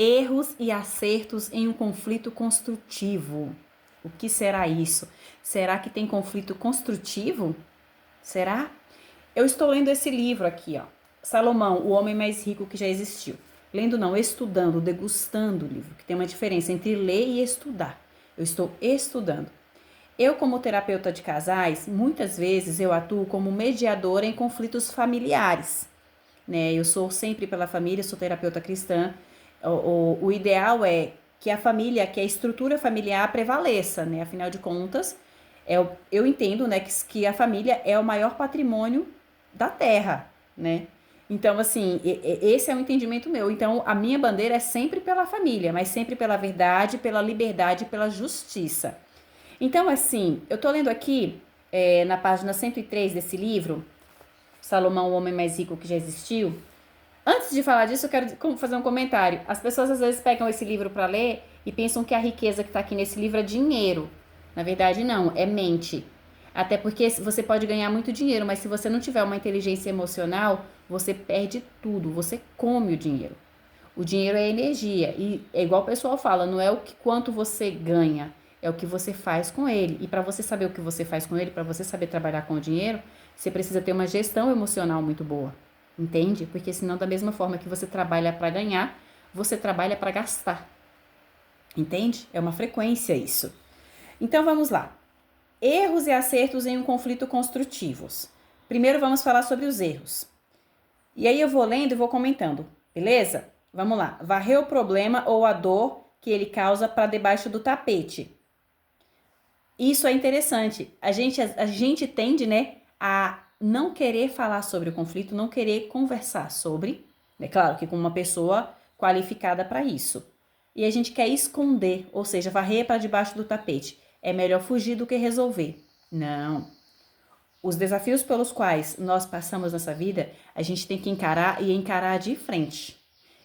Erros e acertos em um conflito construtivo. O que será isso? Será que tem conflito construtivo? Será? Eu estou lendo esse livro aqui, ó. Salomão, o homem mais rico que já existiu. Lendo não, estudando, degustando o livro, que tem uma diferença entre ler e estudar. Eu estou estudando. Eu, como terapeuta de casais, muitas vezes eu atuo como mediadora em conflitos familiares, né? Eu sou sempre pela família, sou terapeuta cristã. O ideal é que a família, que a estrutura familiar prevaleça, né? Afinal de contas, eu entendo, né, que a família é o maior patrimônio da terra, né? Então, assim, esse é o entendimento meu. Então, a minha bandeira é sempre pela família, mas sempre pela verdade, pela liberdade, pela justiça. Então, assim, eu tô lendo aqui, na página 103 desse livro, Salomão, o homem mais rico que já existiu. Antes de falar disso, eu quero fazer um comentário. As pessoas às vezes pegam esse livro para ler e pensam que a riqueza que está aqui nesse livro é dinheiro. Na verdade, não, é mente. Até porque você pode ganhar muito dinheiro, mas se você não tiver uma inteligência emocional, você perde tudo, você come o dinheiro. O dinheiro é energia e é igual o pessoal fala, não é o que quanto você ganha, é o que você faz com ele. E para você saber o que você faz com ele, para você saber trabalhar com o dinheiro, você precisa ter uma gestão emocional muito boa. Entende? Porque senão da mesma forma que você trabalha para ganhar, você trabalha para gastar. Entende? É uma frequência isso. Então vamos lá. Erros e acertos em um conflito construtivos. Primeiro vamos falar sobre os erros. E aí eu vou lendo e vou comentando, beleza? Vamos lá. Varrer o problema ou a dor que ele causa para debaixo do tapete. Isso é interessante. A gente tende, né, a não querer falar sobre o conflito, não querer conversar sobre, é claro que com uma pessoa qualificada para isso. E a gente quer esconder, ou seja, varrer para debaixo do tapete. É melhor fugir do que resolver. Não. Os desafios pelos quais nós passamos nessa vida, a gente tem que encarar e encarar de frente.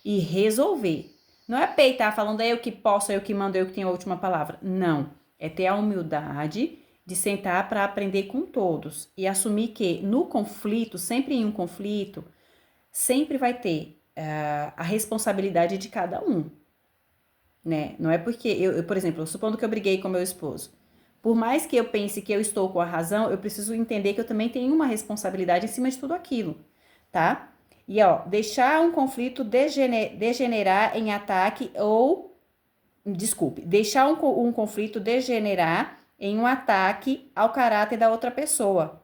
E resolver. Não é peitar falando é eu que posso, é eu que mando, é eu que tenho a última palavra. Não. É ter a humildade de sentar para aprender com todos e assumir que no conflito, sempre em um conflito, sempre vai ter a responsabilidade de cada um, né? Não é porque por exemplo, supondo que eu briguei com meu esposo. Por mais que eu pense que eu estou com a razão, eu preciso entender que eu também tenho uma responsabilidade em cima de tudo aquilo, tá? E ó, deixar um conflito degenerar em ataque ou, desculpe, deixar um conflito degenerar em um ataque ao caráter da outra pessoa.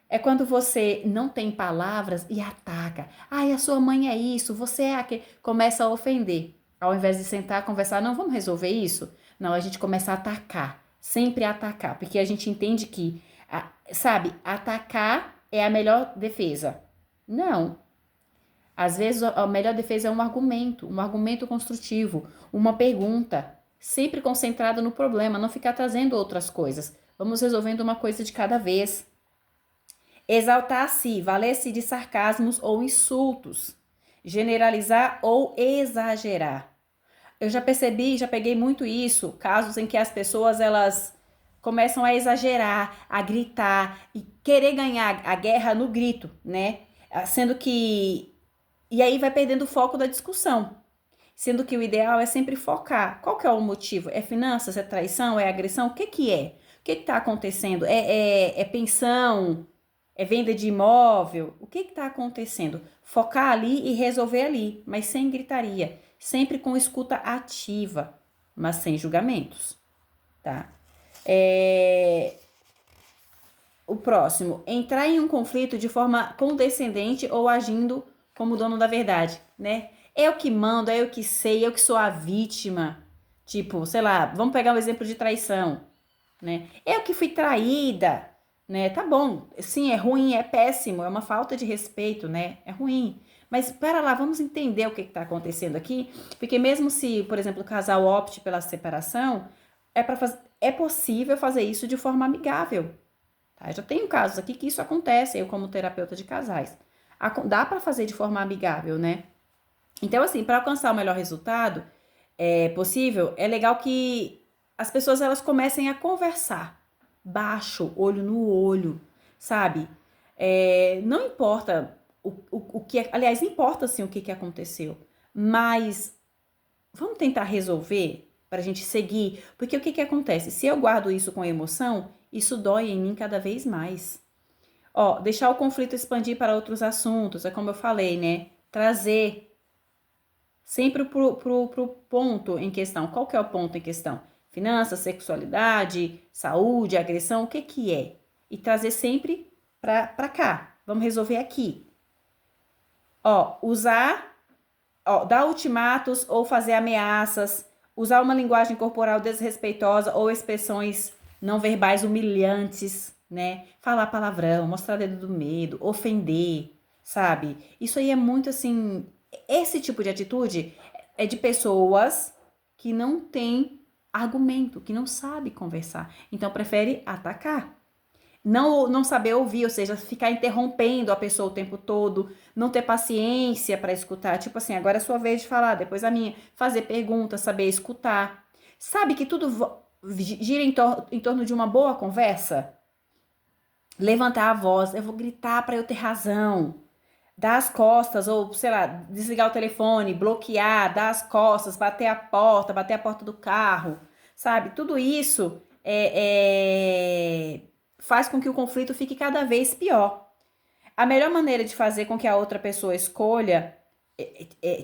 É quando você não tem palavras e ataca. Ai, a sua mãe é isso, você é aquele. Começa a ofender. Ao invés de sentar, conversar, não, vamos resolver isso? Não, a gente começa a atacar. Sempre atacar. Porque a gente entende que, sabe, atacar é a melhor defesa. Não. Às vezes a melhor defesa é um argumento construtivo, uma pergunta. Sempre concentrado no problema, não ficar trazendo outras coisas. Vamos resolvendo uma coisa de cada vez. Exaltar-se, valer-se de sarcasmos ou insultos. Generalizar ou exagerar. Eu já percebi, já peguei muito isso, casos em que as pessoas elas começam a exagerar, a gritar e querer ganhar a guerra no grito, né? Sendo que e aí vai perdendo o foco da discussão. Sendo que o ideal é sempre focar. Qual que é o motivo? É finanças? É traição? É agressão? O que que é? O que está acontecendo? É pensão? É venda de imóvel? O que está acontecendo? Focar ali e resolver ali, mas sem gritaria. Sempre com escuta ativa, mas sem julgamentos, tá? É... O próximo, entrar em um conflito de forma condescendente ou agindo como dono da verdade, né? Eu que mando, é eu que sei, eu que sou a vítima. Tipo, sei lá, vamos pegar um exemplo de traição, né? Eu que fui traída, né? Tá bom, sim, é ruim, é péssimo, é uma falta de respeito, né? É ruim. Mas pera lá, vamos entender o que está acontecendo aqui, porque mesmo se, por exemplo, o casal opte pela separação, é possível fazer isso de forma amigável, tá? Já tenho casos aqui que isso acontece, eu como terapeuta de casais. Dá para fazer de forma amigável, né? Então, assim, para alcançar o melhor resultado possível, é legal que as pessoas elas comecem a conversar baixo, olho no olho, sabe? Não importa o que, aliás, importa sim o que aconteceu, mas vamos tentar resolver para a gente seguir, porque o que acontece? Se eu guardo isso com emoção, isso dói em mim cada vez mais. Ó, deixar o conflito expandir para outros assuntos, é como eu falei, né? Trazer sempre pro ponto em questão. Qual que é o ponto em questão? Finanças, sexualidade, saúde, agressão, o que que é? E trazer sempre pra cá. Vamos resolver aqui. Ó, dar ultimatos ou fazer ameaças, usar uma linguagem corporal desrespeitosa ou expressões não verbais humilhantes, né? Falar palavrão, mostrar dedo do medo, ofender, sabe? Isso aí é muito assim, esse tipo de atitude é de pessoas que não têm argumento, que não sabe conversar, então prefere atacar. Não saber ouvir, ou seja, ficar interrompendo a pessoa o tempo todo, não ter paciência para escutar. Tipo assim, agora é a sua vez de falar, depois a minha. Fazer perguntas, saber escutar. Sabe que tudo gira em torno de uma boa conversa? Levantar a voz, eu vou gritar para eu ter razão. Dar as costas, ou sei lá, desligar o telefone, bloquear, dar as costas, bater a porta do carro, sabe? Tudo isso faz com que o conflito fique cada vez pior. A melhor maneira de fazer com que a outra pessoa escolha,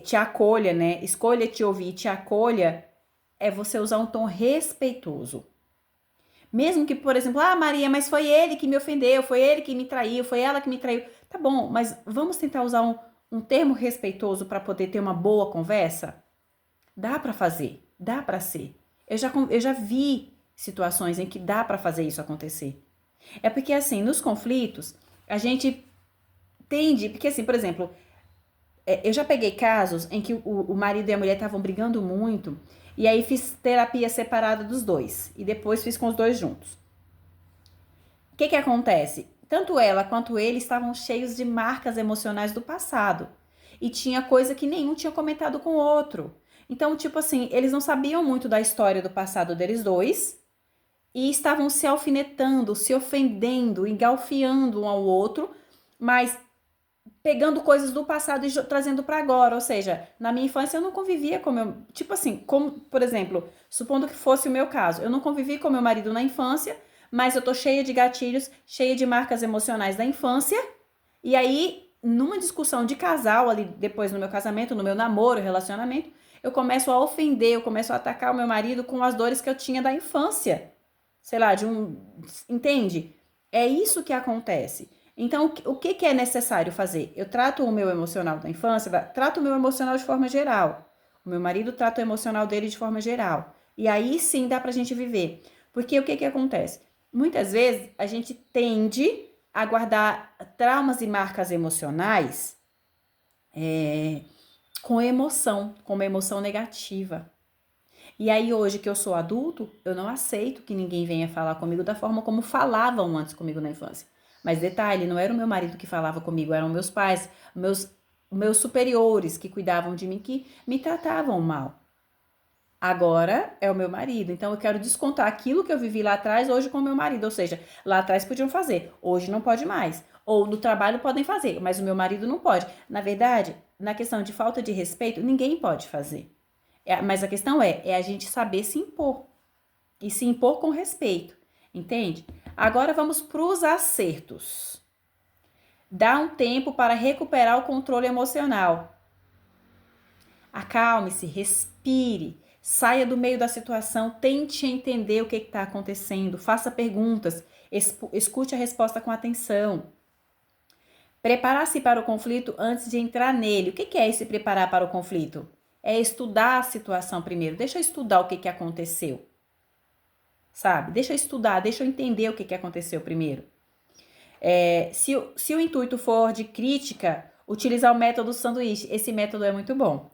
te acolha, né? Escolha te ouvir, te acolha, é você usar um tom respeitoso. Mesmo que, por exemplo, Maria, mas foi ele que me ofendeu, foi ele que me traiu, foi ela que me traiu. Tá bom, mas vamos tentar usar um termo respeitoso para poder ter uma boa conversa? Dá para fazer, dá para ser. Eu já vi situações em que dá para fazer isso acontecer. É porque, assim, nos conflitos, a gente tende. Porque, assim, por exemplo, eu já peguei casos em que o marido e a mulher estavam brigando muito, e aí fiz terapia separada dos dois, e depois fiz com os dois juntos. O que acontece? Tanto ela quanto ele estavam cheios de marcas emocionais do passado, e tinha coisa que nenhum tinha comentado com o outro. Então, tipo assim, eles não sabiam muito da história do passado deles dois, e estavam se alfinetando, se ofendendo, engalfiando um ao outro, mas pegando coisas do passado e trazendo para agora. Ou seja, na minha infância eu não convivia com meu. Tipo assim, como, por exemplo, supondo que fosse o meu caso, eu não convivi com meu marido na infância, mas eu tô cheia de gatilhos, cheia de marcas emocionais da infância, e aí, numa discussão de casal, ali depois no meu casamento, no meu namoro, relacionamento, eu começo a ofender, eu começo a atacar o meu marido com as dores que eu tinha da infância. Sei lá, de um. Entende? É isso que acontece. Então, o que é necessário fazer? Eu trato o meu emocional da infância, trato o meu emocional de forma geral. O meu marido trata o emocional dele de forma geral. E aí sim dá pra gente viver. Porque o que acontece? Muitas vezes a gente tende a guardar traumas e marcas emocionais com uma emoção negativa. E aí, hoje que eu sou adulto, eu não aceito que ninguém venha falar comigo da forma como falavam antes comigo na infância. Mas detalhe, não era o meu marido que falava comigo, eram meus pais, meus superiores que cuidavam de mim, que me tratavam mal. Agora é o meu marido, então eu quero descontar aquilo que eu vivi lá atrás hoje com o meu marido. Ou seja, lá atrás podiam fazer, hoje não pode mais. Ou no trabalho podem fazer, mas o meu marido não pode. Na verdade, na questão de falta de respeito, ninguém pode fazer. Mas a questão é a gente saber se impor. E se impor com respeito. Entende? Agora vamos para os acertos. Dá um tempo para recuperar o controle emocional. Acalme-se, respire, saia do meio da situação, tente entender o que está acontecendo, faça perguntas, escute a resposta com atenção. Preparar-se para o conflito antes de entrar nele. O que é se preparar para o conflito? É estudar a situação primeiro. Deixa eu estudar o que aconteceu. Sabe? Deixa eu estudar, deixa eu entender o que aconteceu primeiro. Se o intuito for de crítica, utilizar o método sanduíche. Esse método é muito bom.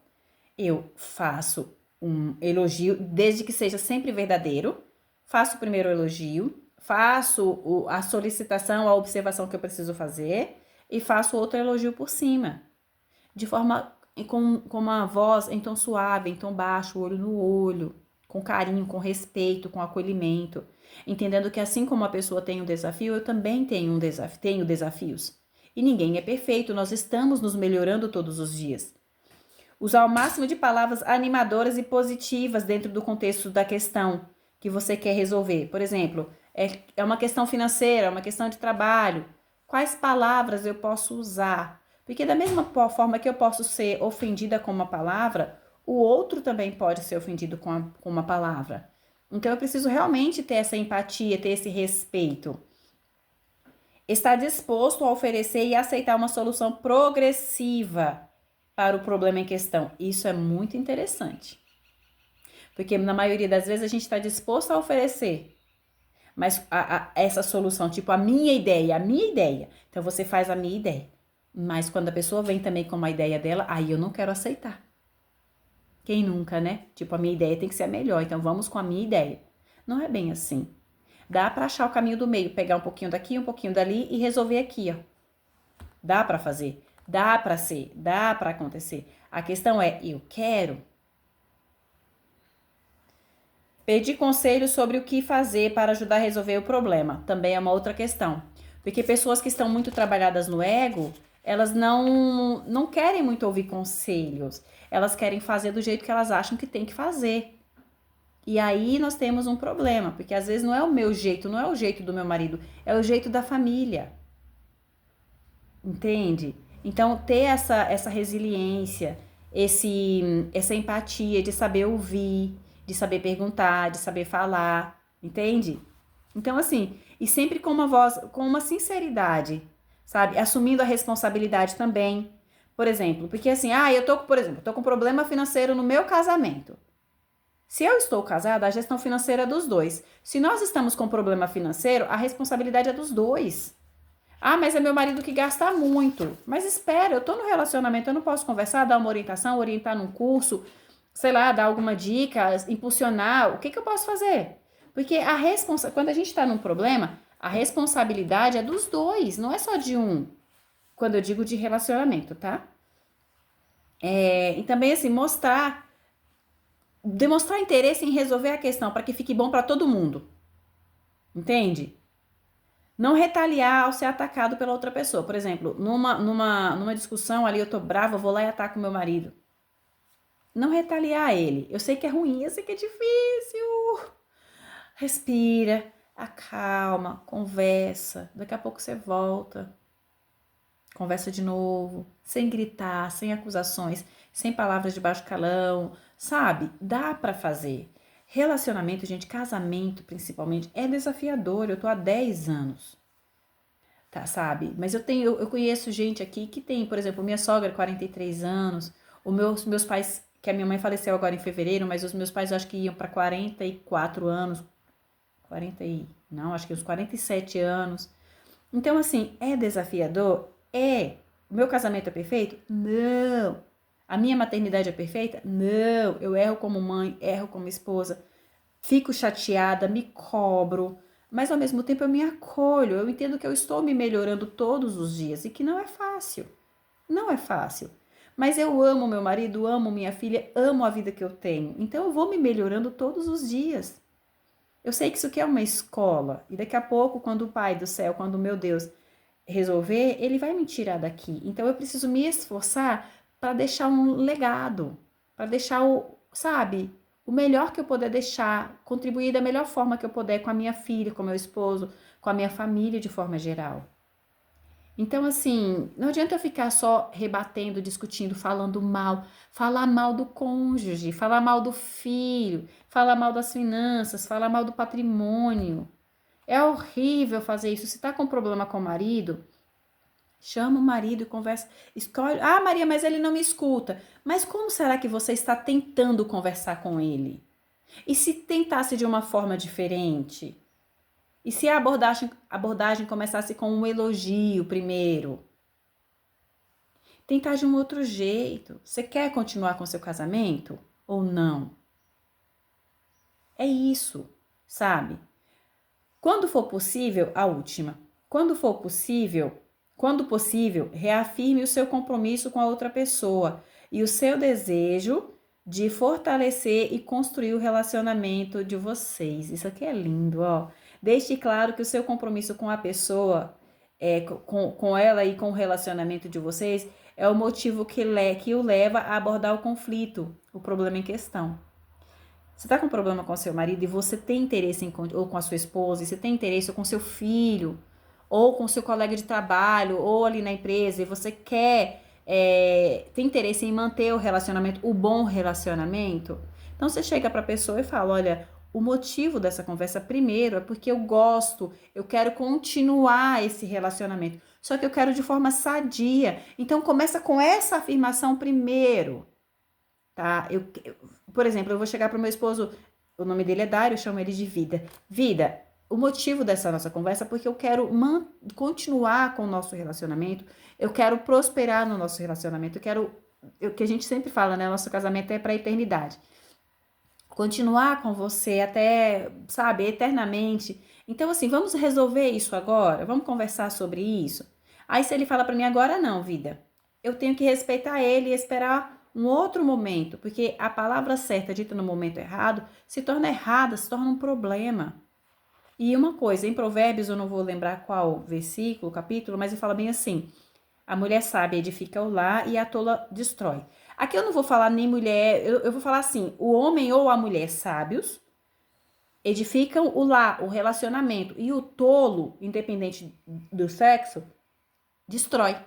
Eu faço um elogio, desde que seja sempre verdadeiro. Faço o primeiro elogio, faço a solicitação, a observação que eu preciso fazer e faço outro elogio por cima. De forma com uma voz em tom suave, em tom baixo, olho no olho, com carinho, com respeito, com acolhimento, entendendo que assim como a pessoa tem um desafio, eu também tenho desafios. E ninguém é perfeito, nós estamos nos melhorando todos os dias. Usar o máximo de palavras animadoras e positivas dentro do contexto da questão que você quer resolver. Por exemplo, é uma questão financeira, é uma questão de trabalho. Quais palavras eu posso usar? Porque da mesma forma que eu posso ser ofendida com uma palavra, o outro também pode ser ofendido com uma palavra. Então eu preciso realmente ter essa empatia, ter esse respeito. Estar disposto a oferecer e aceitar uma solução progressiva para o problema em questão. Isso é muito interessante. Porque na maioria das vezes a gente está disposto a oferecer, mas essa solução, tipo a minha ideia. Então você faz a minha ideia. Mas quando a pessoa vem também com uma ideia dela, aí eu não quero aceitar. Quem nunca, né? Tipo, a minha ideia tem que ser a melhor, então vamos com a minha ideia. Não é bem assim. Dá para achar o caminho do meio, pegar um pouquinho daqui, um pouquinho dali e resolver aqui, ó. Dá para fazer, dá para ser, dá para acontecer. A questão é, eu quero. Pedir conselho sobre o que fazer para ajudar a resolver o problema também é uma outra questão. Porque pessoas que estão muito trabalhadas no ego, elas não querem muito ouvir conselhos. Elas querem fazer do jeito que elas acham que tem que fazer. E aí nós temos um problema, porque às vezes não é o meu jeito, não é o jeito do meu marido, é o jeito da família. Entende? Então, ter essa resiliência, essa empatia de saber ouvir, de saber perguntar, de saber falar, entende? Então, assim, e sempre com uma voz, com uma sinceridade, sabe? Assumindo a responsabilidade também. Por exemplo, porque assim, tô com problema financeiro no meu casamento. Se eu estou casada, a gestão financeira é dos dois. Se nós estamos com problema financeiro, a responsabilidade é dos dois. Ah, mas é meu marido que gasta muito. Mas espera, eu tô no relacionamento, eu não posso conversar, dar uma orientação, orientar num curso, sei lá, dar alguma dica, impulsionar. O que que eu posso fazer? Porque quando a gente tá num problema, a responsabilidade é dos dois, não é só de um. Quando eu digo de relacionamento, tá? E também, assim, demonstrar interesse em resolver a questão para que fique bom para todo mundo. Entende? Não retaliar ao ser atacado pela outra pessoa. Por exemplo, numa discussão ali, eu tô brava, eu vou lá e ataco meu marido. Não retaliar ele. Eu sei que é ruim, eu sei que é difícil. Respira, acalma, conversa. Daqui a pouco você volta. Conversa de novo, sem gritar, sem acusações, sem palavras de baixo calão, sabe? Dá pra fazer. Relacionamento, gente, casamento principalmente, é desafiador. Eu tô há 10 anos, tá, sabe? Mas eu conheço gente aqui que tem, por exemplo, minha sogra, 43 anos, meus pais, que a minha mãe faleceu agora em fevereiro, mas os meus pais eu acho que iam para 44 anos, não, acho que uns 47 anos. Então, assim, é desafiador? É. O meu casamento é perfeito? Não. A minha maternidade é perfeita? Não. Eu erro como mãe, erro como esposa, fico chateada, me cobro, mas ao mesmo tempo eu me acolho. Eu entendo que eu estou me melhorando todos os dias e que não é fácil. Não é fácil. Mas eu amo meu marido, amo minha filha, amo a vida que eu tenho. Então eu vou me melhorando todos os dias. Eu sei que isso aqui é uma escola e daqui a pouco, quando o Pai do céu, quando o meu Deus resolver, ele vai me tirar daqui. Então eu preciso me esforçar para deixar um legado, para deixar sabe, o melhor que eu puder deixar, contribuir da melhor forma que eu puder com a minha filha, com meu esposo, com a minha família de forma geral. Então, assim, não adianta eu ficar só rebatendo, discutindo, falando mal, falar mal do cônjuge, falar mal do filho, falar mal das finanças, falar mal do patrimônio. É horrível fazer isso. Se tá com problema com o marido, chama o marido e conversa. Escolhe. Ah, Maria, mas ele não me escuta. Mas como será que você está tentando conversar com ele? E se tentasse de uma forma diferente? E se a abordagem começasse com um elogio primeiro? Tentar de um outro jeito. Você quer continuar com seu casamento ou não? É isso, sabe? Quando for possível, a última. Quando possível, reafirme o seu compromisso com a outra pessoa e o seu desejo de fortalecer e construir o relacionamento de vocês. Isso aqui é lindo, ó. Deixe claro que o seu compromisso com a pessoa, com ela e com o relacionamento de vocês, é o motivo que o leva a abordar o conflito, o problema em questão. Você está com problema com seu marido e você tem interesse ou com a sua esposa, e você tem interesse ou com seu filho, ou com seu colega de trabalho, ou ali na empresa, e você tem interesse em manter o relacionamento, o bom relacionamento, então você chega para a pessoa e fala, olha, o motivo dessa conversa primeiro é porque eu quero continuar esse relacionamento, só que eu quero de forma sadia, então começa com essa afirmação primeiro, tá? Por exemplo, eu vou chegar para o meu esposo, o nome dele é Dário, eu chamo ele de Vida. Vida, o motivo dessa nossa conversa é porque eu quero continuar com o nosso relacionamento, eu quero prosperar no nosso relacionamento, que a gente sempre fala, né? Nosso casamento é para a eternidade. Continuar com você até, sabe, eternamente. Então, assim, vamos resolver isso agora? Vamos conversar sobre isso? Aí, se ele fala para mim agora, não, Vida, eu tenho que respeitar ele e esperar um outro momento, porque a palavra certa dita no momento errado se torna errada, se torna um problema. E uma coisa, em Provérbios, eu não vou lembrar qual versículo, capítulo, mas ele fala bem assim, a mulher sábia edifica o lar e a tola destrói. Aqui eu não vou falar nem mulher, eu vou falar assim, o homem ou a mulher sábios edificam o lar, o relacionamento, e o tolo, independente do sexo, destrói.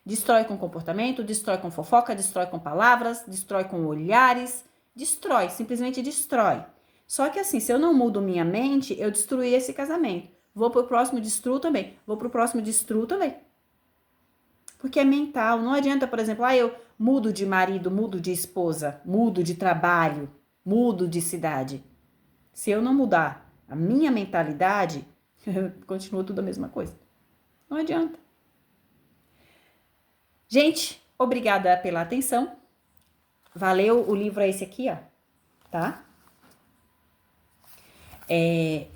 Destrói com comportamento, destrói com fofoca, destrói com palavras, destrói com olhares, destrói, simplesmente destrói. Só que assim, se eu não mudo minha mente, eu destruí esse casamento. Vou pro próximo, destruo também. Vou pro próximo, destruo também. Porque é mental. Não adianta, por exemplo, eu mudo de marido, mudo de esposa, mudo de trabalho, mudo de cidade. Se eu não mudar a minha mentalidade, continua tudo a mesma coisa. Não adianta. Gente, obrigada pela atenção. Valeu, o livro é esse aqui, ó, tá?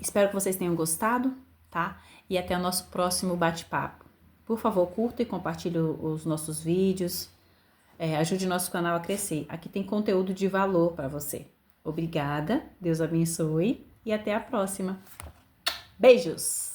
Espero que vocês tenham gostado, tá? E até o nosso próximo bate-papo. Por favor, curta e compartilhe os nossos vídeos. Ajude nosso canal a crescer. Aqui tem conteúdo de valor para você. Obrigada, Deus abençoe e até a próxima. Beijos!